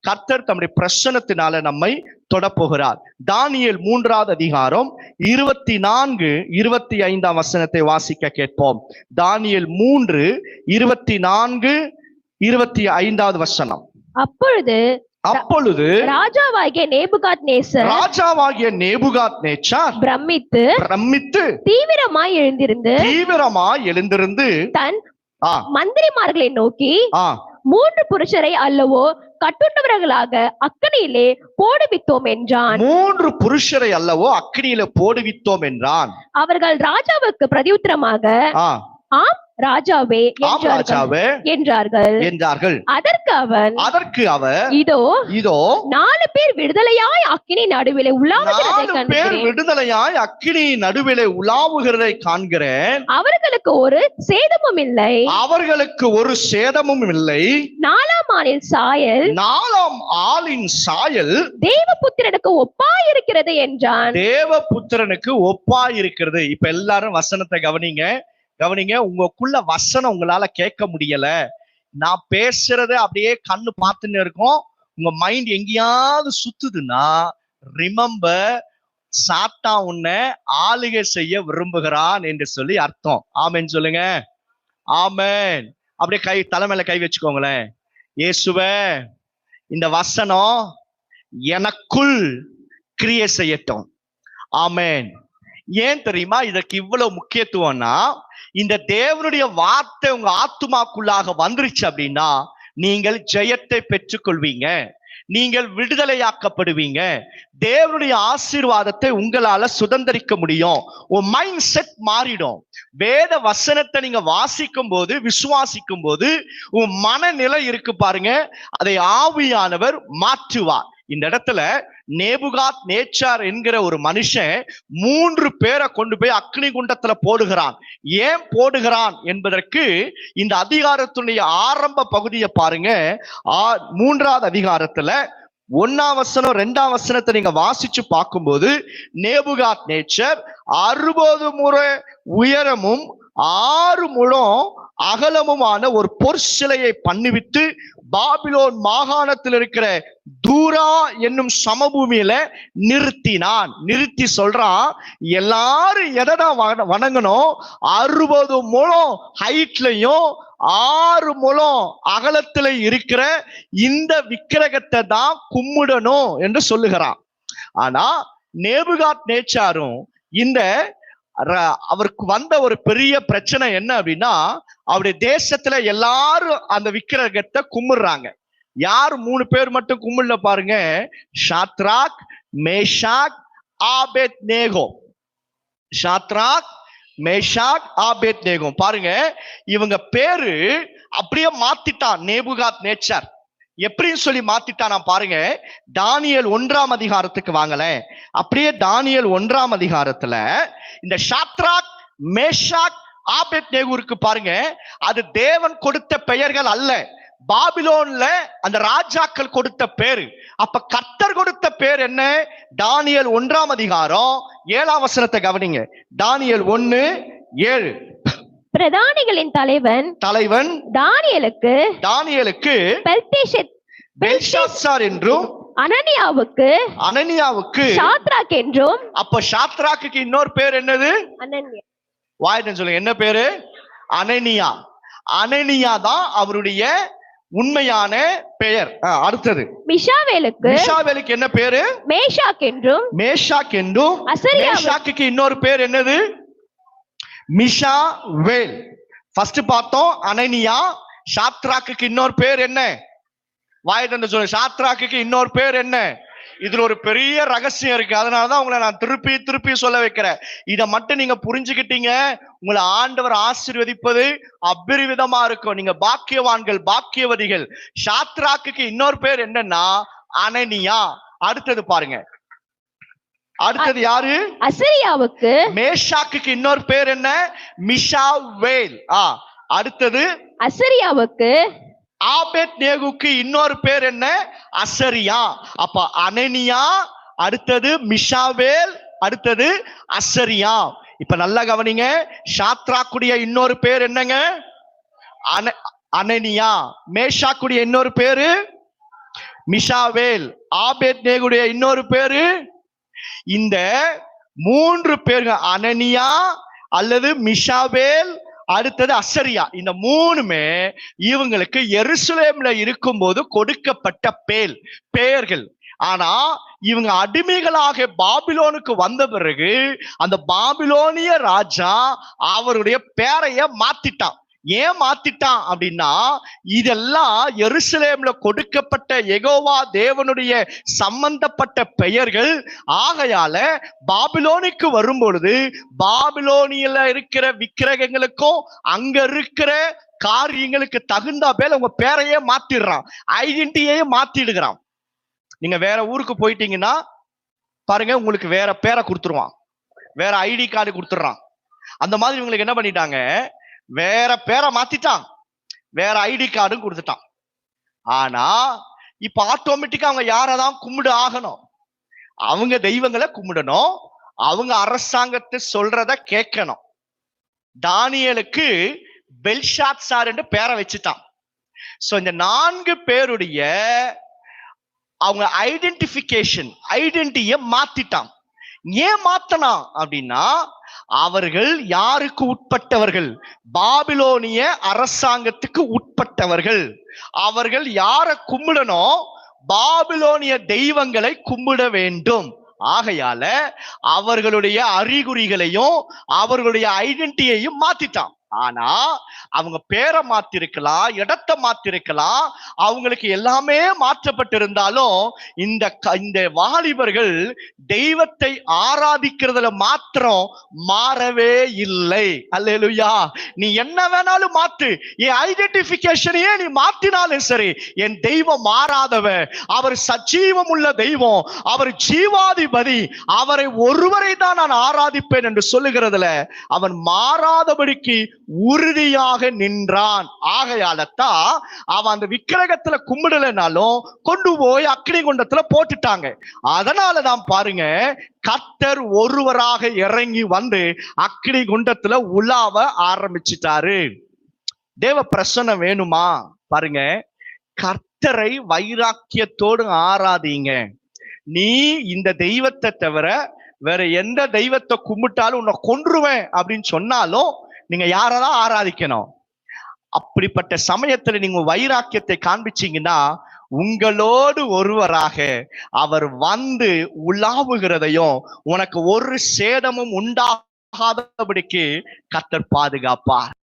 கர்த்தர் தம்முடைய பிரசன்னத்தினால நம்மை தொடப்போகிறார். தானியேல் 3வது அதிகாரம் 24, 25 வசனத்தை வாசிக்க கேட்போம். தானியேல் 3, 24, 25 வசனம். அப்பொழுது ராஜாவாகிய நேபுகாத்நேச்சர் பிரமித்து தீவிரமாய் எழுந்திருந்து தன் மந்திரிமார்களை நோக்கி 3 புருஷரை அல்லவோ கட்டுண்டவர்களாக அக்கினியிலே போடுவித்தோம் என்றான். 3 புருஷரை அல்லவோ அக்கினியிலே போடுவித்தோம் என்றான். அவர்கள் ராஜாவுக்கு பிரதியுத்தரமாக ஆம் ராஜாவே என்றார்கள். அதற்கு அவன் இதோ 4 பேர் விடுதலையாய் அக்கினி நடுவிலே உலாவுகிறதை காண்கிறேன். அவர்களுக்கு ஒரு சேதமும் இல்லை. 4ஆம் ஆளின் சாயல் தேவபுத்திரனுக்கு ஒப்பாயிருக்கிறது என்றான். தேவபுத்திரனுக்கு ஒப்பாயிருக்கிறது. இப்ப எல்லாரும் வசனத்தை கவனிங்க. உங்களுக்குள்ள வசனம் உங்களால கேட்க முடியல. நான் பேசுறது அப்படியே கண்ணு பார்த்துன்னு இருக்கும். உங்க மைண்ட் எங்கேயாவது சுத்துதுன்னா ரிமெம்பர், சாத்தான் உன்னை ஆளுகை செய்ய விரும்புகிறான் என்று சொல்லி அர்த்தம். ஆமென் சொல்லுங்க. ஆமென். அப்படியே தலைமையில கை வச்சுக்கோங்களேன். இயேசுவே, இந்த வசனம் எனக்குள் கிரியை செய்யட்டும். ஆமென். ஏன் தெரியுமா இதற்கு இவ்வளவு முக்கியத்துவம்னா, இந்த தேவனுடைய வார்த்தை உங்க ஆத்துமாக்குள்ளாக வந்துருச்சு அப்படின்னா நீங்கள் ஜெயத்தை பெற்றுக்கொள்வீங்க, நீங்கள் விடுதலையாக்கப்படுவீங்க, தேவனுடைய ஆசீர்வாதத்தை உங்களால சுதந்திரிக்க முடியும். உன் மைண்ட் செட் மாறிடும். வேத வசனத்தை நீங்க வாசிக்கும் போது, விசுவாசிக்கும் போது உன் மனநிலை இருக்கு பாருங்க, அதை ஆவியானவர் மாற்றுவார். இந்த இடத்துல நேபுகாத்நேச்சர் என்கிற ஒரு மனுஷன் 3 பேரை கொண்டு போய் அக்னி குண்டத்துல போடுகிறான். ஏன் போடுகிறான் என்பதற்கு இந்த அதிகாரத்துடைய ஆரம்ப பகுதியை பாருங்க. 3வது அதிகாரத்துல 1ஆம் வசனம் 2ஆம் வசனத்தை நீங்க வாசிச்சு பார்க்கும்போது, நேபுகாத்நேச்சர் 60 முறை உயரமும் 6 முழம் அகலமுமான ஒரு பொற்சிலையை பண்ணிவிட்டு பாபிலோன் மாகாணத்தில் இருக்கிற தூரா என்னும் சமபூமியில நிறுத்தி சொல்றான், எல்லாரும் எதைதான் வணங்கணும்? 60 முழம் ஹைட்லயும் 6 முழம் அகலத்துல இருக்கிற இந்த விக்கிரகத்தை தான் கும்பிடணும் என்று சொல்லுகிறான். ஆனா நேபுகாத்நேச்சாரும் இந்த அவருக்கு வந்த ஒரு பெரிய பிரச்சனை என்ன அப்படின்னா, அவருடைய தேசத்துல எல்லாரும் அந்த விக்கிரகத்தை கும்பிடுறாங்க. யார் 3 பேர் மட்டும் கும்பிடல பாருங்க? Shadrach, Meshach, Abednego. Shadrach, Meshach, Abednego. பாருங்க, இவங்க பேரு அப்படியே மாத்திட்டான் நேபுகாத்நேச்சர். எப்படின்னு சொல்லி மாத்திட்டானா பாருங்க. தானியேல் 1ஆம் அதிகாரத்துக்கு வாங்கல. அப்படியே தானியேல் 1ஆம் அதிகாரத்துல இந்த ஷாத்ராக், மேஷாக், ஆபேத்நேகோ இருக்கு பாருங்க. அது தேவன் கொடுத்த பெயர்கள் அல்ல, பாபிலோன்ல அந்த ராஜாக்கள் கொடுத்த பேரு. அப்ப கர்த்தர் கொடுத்த பேர் என்ன? தானியேல் 1ஆம் அதிகாரம் 7ஆம் வசனத்தை கவனிங்க. தானியேல் 1:7. பிரதானிகளின் தலைவன் தானியேலுக்கு பெல்ஷாத்சார் என்றும் அனனியாவுக்கு சாத்ராக் என்றும். அப்ப சாத்ராக்கு இன்னொரு பேர் என்னது? அனனியா. வாயிட்டு சொல்லுங்க, என்ன பேரு? அனனியா. அனனியா தான் அவருடைய உண்மையான பெயர். அடுத்தது மிஷாவேலுக்கு என்ன பேரு? மேஷாக் என்றும். மேஷாக்கு இன்னொரு பேர் என்னது? மிஷாவேல். ஃபர்ஸ்ட் பார்த்தோம் அனனியா. சாத்ராக்கு இன்னொரு பேர் என்ன? வாயிட்டு சொல்லுங்க, சாத்ராக்கு இன்னொரு பேர் என்ன? இதுல ஒரு பெரிய ரகசியம் இருக்கு. அதனாலதான் உங்களை நான் திருப்பி சொல்ல வைக்கிறேன். இதை மட்டும் நீங்க புரிஞ்சுக்கிட்டீங்க, உங்களை ஆண்டவர் ஆசீர்வதிப்பது அபரிவிதமா இருக்கும். நீங்க பாக்கியவான்கள், பாக்கியவதிகள். சாத்ராக்கு இன்னொரு பேர் என்னன்னா அனனியா. அடுத்தது பாருங்க, அடுத்தது யாரு? அசரியாவுக்கு. மேஷாக்கு இன்னொரு பேர் என்ன? மிஷாவேல். அடுத்தது அசரியாவுக்கு. ஆபேத்நேகுக்கு இன்னொரு பேர் என்ன? அசரியா. அப்ப அனனியா, அடுத்தது மிஷாவேல், அடுத்தது அசரியா. இப்ப நல்லா கவனிங்க. சாத்ராக்குடைய இன்னொரு பேர் என்னங்க? அனனியா. மேஷாக்குடைய இன்னொரு பேரு மிஷாவேல். ஆபேத்நேகுடைய இன்னொரு பேரு. இந்த 3 பேர்கள் அனனியா அல்லது மிஷாவேல், அடுத்தது அசரியா. இந்த 3மே இவங்களுக்கு எருசலேம்ல இருக்கும்போது கொடுக்கப்பட்ட பெயர்கள். ஆனா இவங்க அடிமைகளாக பாபிலோனுக்கு வந்த பிறகு அந்த பாபிலோனிய ராஜா அவருடைய பேரைய மாத்திட்டான். ஏன் மாத்திட்டான் அப்படின்னா, இதெல்லாம் எருசலேம்ல கொடுக்கப்பட்ட யெகோவா தேவனுடைய சம்பந்தப்பட்ட பெயர்கள். ஆகையால பாபிலோனுக்கு வரும் பொழுது பாபிலோனியில இருக்கிற விக்கிரகங்களுக்கும் அங்க இருக்கிற காரியங்களுக்கு தகுந்த பேர் உங்க பேரையே மாத்திடுறான், ஐடென்டிட்டியே மாத்திடுகிறான். நீங்க வேற ஊருக்கு போயிட்டீங்கன்னா பாருங்க, உங்களுக்கு வேற பேரை கொடுத்துருவான், வேற ஐடி கார்டு கொடுத்துடுறான். அந்த மாதிரி இவங்களுக்கு என்ன பண்ணிட்டாங்க, வேற பேரை மாத்திட்டான், வேற ஐடி கார்டும் கொடுத்துட்டான். ஆனா இப்ப ஆட்டோமேட்டிக்கா அவங்க யாரதான் கும்பிடு ஆகணும், அவங்க தெய்வங்களை கும்பிடணும், அவங்க அரசாங்கத்தை சொல்றத கேட்கணும். தானியேலுக்கு பெல்ஷாத்சார் என்று பேரை வச்சுட்டான். சோ இந்த 4 பேருடைய அவங்க ஐடென்டிட்டியை மாத்திட்டான். ஏன் மாத்தனா அப்படின்னா, அவர்கள் யாருக்கு உட்பட்டவர்கள், பாபிலோனிய அரசாங்கத்துக்கு உட்பட்டவர்கள். அவர்கள் யார கும்பிடணும், பாபிலோனிய தெய்வங்களை கும்பிட வேண்டும். ஆகையால அவர்களுடைய அறிகுறிகளையும் அவர்களுடைய ஐடென்டிட்டியையும் மாத்திட்டான். ஆனா அவங்க பேரை மாத்திருக்கலாம், இடத்தை மாத்திருக்கலாம், அவங்களுக்கு எல்லாமே மாற்றப்பட்டிருந்தாலும் இந்த வாலிபர்கள் தெய்வத்தை ஆராதிக்கிறதுல மாத்திரம் மாறவே இல்லை. அல்லேலூயா. நீ என்ன வேணாலும் மாத்து, என் ஐடென்டிபிகேஷனையே நீ மாத்தினாலும் சரி, என் தெய்வம் மாறாதவர், அவர் சஜீவம் உள்ள தெய்வம், அவர் ஜீவாதிபதி, அவரை ஒருவரை தான் நான் ஆராதிப்பேன் என்று சொல்லுகிறதுல அவன் மாறாதபடிக்கு உறுதியாக நின்றான். ஆகையாலத்தான் அவன் அந்த விக்கிரகத்துல கும்பிடலனாலும் கொண்டு போய் அக்னி குண்டத்துல போட்டுட்டாங்க. அதனாலதான் பாருங்க, கர்த்தர் ஒருவராக இறங்கி வந்து அக்னி குண்டத்துல உலாவ ஆரம்பிச்சிட்டாரு. தேவ பிரசன்னம் வேணுமா? பாருங்க, கர்த்தரை வைராக்கியத்தோடு ஆராதிங்க. நீ இந்த தெய்வத்தை தவிர வேற எந்த தெய்வத்தை கும்பிட்டாலும் உன்னை கொன்றுவேன் அப்படின்னு சொன்னாலும் நீங்க யாரதான் ஆராதிக்கணும். அப்படிப்பட்ட சமயத்துல நீங்க வைராக்கியத்தை காண்பிச்சீங்கன்னா உங்களோடு ஒருவராக அவர் வந்து உலாவுகிறதையும் உனக்கு ஒரு சேதமும் உண்டாகாதபடிக்கு கர்த்தர் பாதுகாப்பார்.